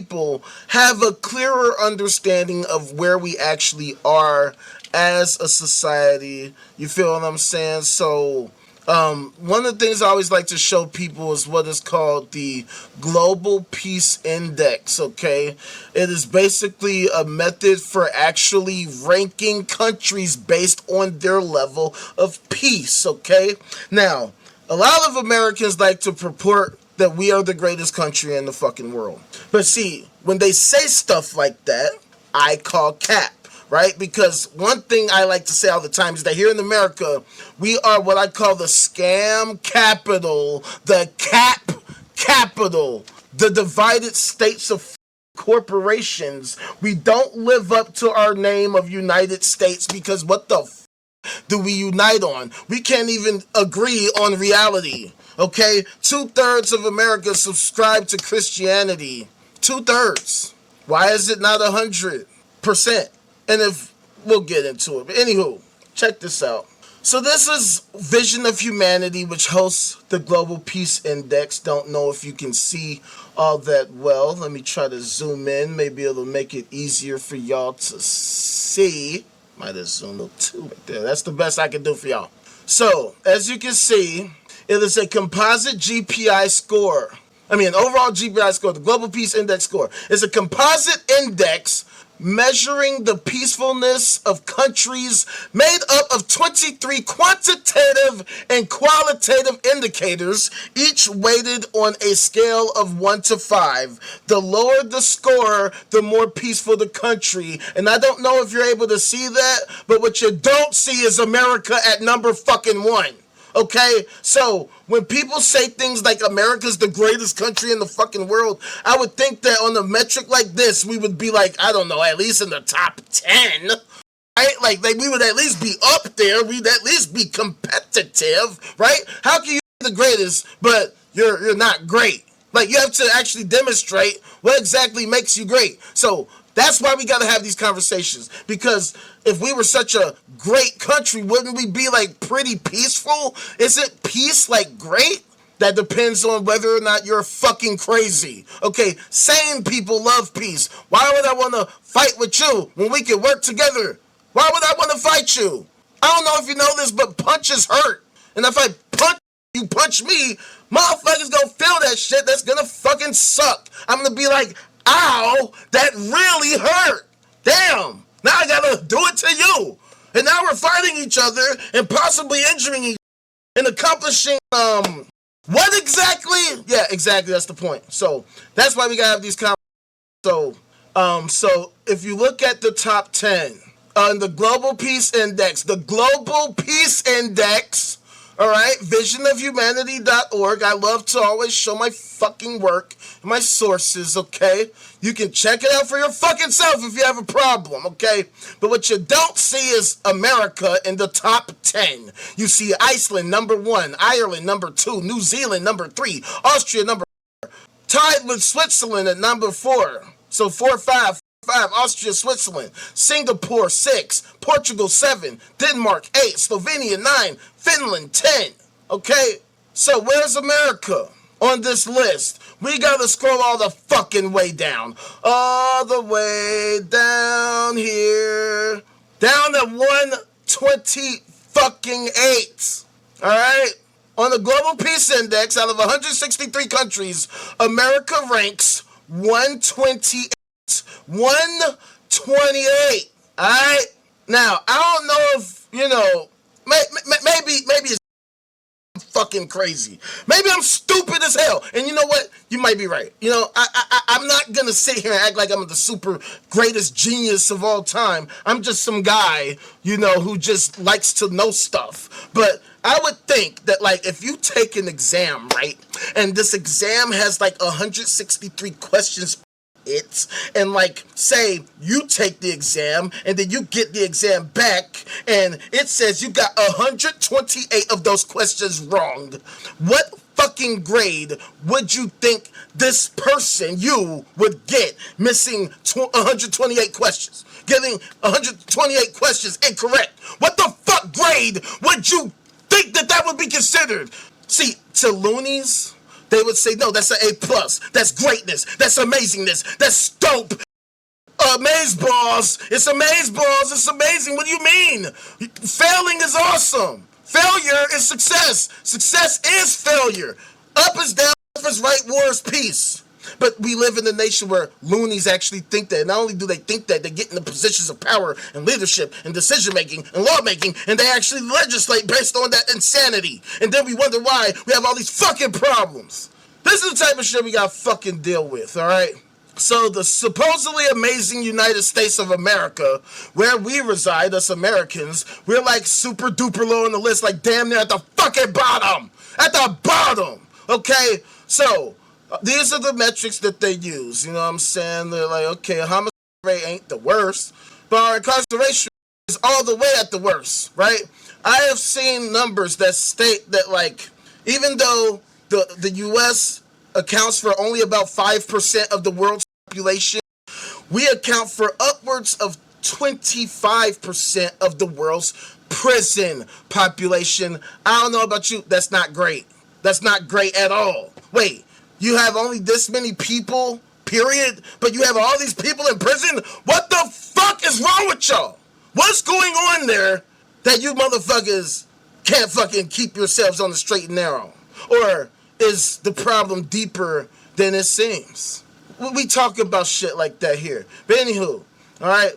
people have a clearer understanding of where we actually are as a society. You feel what I'm saying? So one of the things I always like to show people is what is called the Global Peace Index, okay? It is basically a method for actually ranking countries based on their level of peace, okay? Now, a lot of Americans like to purport that we are the greatest country in the fucking world. But see, when they say stuff like that, I call cap. Right? Because one thing I like to say all the time is that here in America, we are what I call the scam capital, the cap capital, the divided states of corporations. We don't live up to our name of United States because what the do we unite on? We can't even agree on reality. Okay? 2/3 of America subscribe to Christianity. 2/3. Why is it not 100%? And if we'll get into it. But anywho, check this out. So this is Vision of Humanity, which hosts the Global Peace Index. Don't know if you can see all that well. Let me try to zoom in. Maybe it'll make it easier for y'all to see. Might have zoomed up too right there. That's the best I can do for y'all. So, as you can see, it is a composite GPI score. Overall GPI score, the Global Peace Index score. It's a composite index measuring the peacefulness of countries made up of 23 quantitative and qualitative indicators, each weighted on a scale of 1 to 5. The lower the score, the more peaceful the country. And I don't know if you're able to see that, but what you don't see is America at number fucking 1. Okay, so when people say things like America's the greatest country in the fucking world, I would think that on a metric like this, we would be like, I don't know, at least in the top 10, right? Like we would at least be up there. We'd at least be competitive, right? How can you be the greatest, but you're not great? Like, you have to actually demonstrate what exactly makes you great. So that's why we got to have these conversations, because if we were such a great country, wouldn't we be like pretty peaceful? Isn't peace like great? That depends on whether or not you're fucking crazy. Okay, sane people love peace. Why would I want to fight with you when we can work together? Why would I want to fight you? I don't know if you know this, but punches hurt. And if I punch you, punch me, motherfuckers gonna feel that shit. That's gonna fucking suck. I'm gonna be like, ow, that really hurt. Damn, now I gotta do it to you. And now we're fighting each other and possibly injuring each other and accomplishing, what exactly? Yeah, exactly, that's the point. So, that's why we gotta have these conversations. So if you look at the top 10 on the Global Peace Index, all right, visionofhumanity.org. I love to always show my fucking work, my sources, okay? You can check it out for your fucking self if you have a problem, okay? But what you don't see is America in the top 10. You see Iceland, number 1, Ireland, number 2, New Zealand, number 3, Austria, number 4, tied with Switzerland at number 4. So 4, 5, Austria, Switzerland, Singapore 6, Portugal 7, Denmark 8, Slovenia 9, Finland 10. Okay, so where's America on this list? We gotta scroll all the fucking way down. All the way down here. Down to 120 fucking 8. Alright? On the Global Peace Index, out of 163 countries, America ranks 128. 128. Alright? Now, I don't know if, maybe it's fucking crazy. Maybe I'm stupid as hell. And you know what? You might be right. I'm not gonna sit here and act like I'm the super greatest genius of all time. I'm just some guy, who just likes to know stuff. But I would think that, like, if you take an exam, right, and this exam has, like, 163 questions and, like, say you take the exam and then you get the exam back and it says you got 128 of those questions wrong, what fucking grade would you think this person, you, would get missing 128 questions, getting 128 questions incorrect? What the fuck grade would you think that would be considered? See, to loonies, they would say, no, that's an A plus. That's greatness. That's amazingness. That's dope. Amazeballs. It's amazeballs. It's amazing. What do you mean? Failing is awesome. Failure is success. Success is failure. Up is down, left is right, war is peace. But we live in a nation where loonies actually think that. Not only do they think that, they get in the positions of power and leadership and decision making and law making, and they actually legislate based on that insanity. And then we wonder why we have all these fucking problems. This is the type of shit we gotta fucking deal with, alright? So the supposedly amazing United States of America, where we reside, us Americans, we're like super duper low on the list, like damn near at the fucking bottom. At the bottom, okay? So, these are the metrics that they use, you know what I'm saying? They're like, okay, homicide rate ain't the worst, but our incarceration is all the way at the worst, right? I have seen numbers that state that, like, even though the U.S. accounts for only about 5% of the world's population, we account for upwards of 25% of the world's prison population. I don't know about you, that's not great. That's not great at all. Wait, you have only this many people, period, but you have all these people in prison? What the fuck is wrong with y'all? What's going on there that you motherfuckers can't fucking keep yourselves on the straight and narrow? Or is the problem deeper than it seems? We talk about shit like that here. But anywho, alright,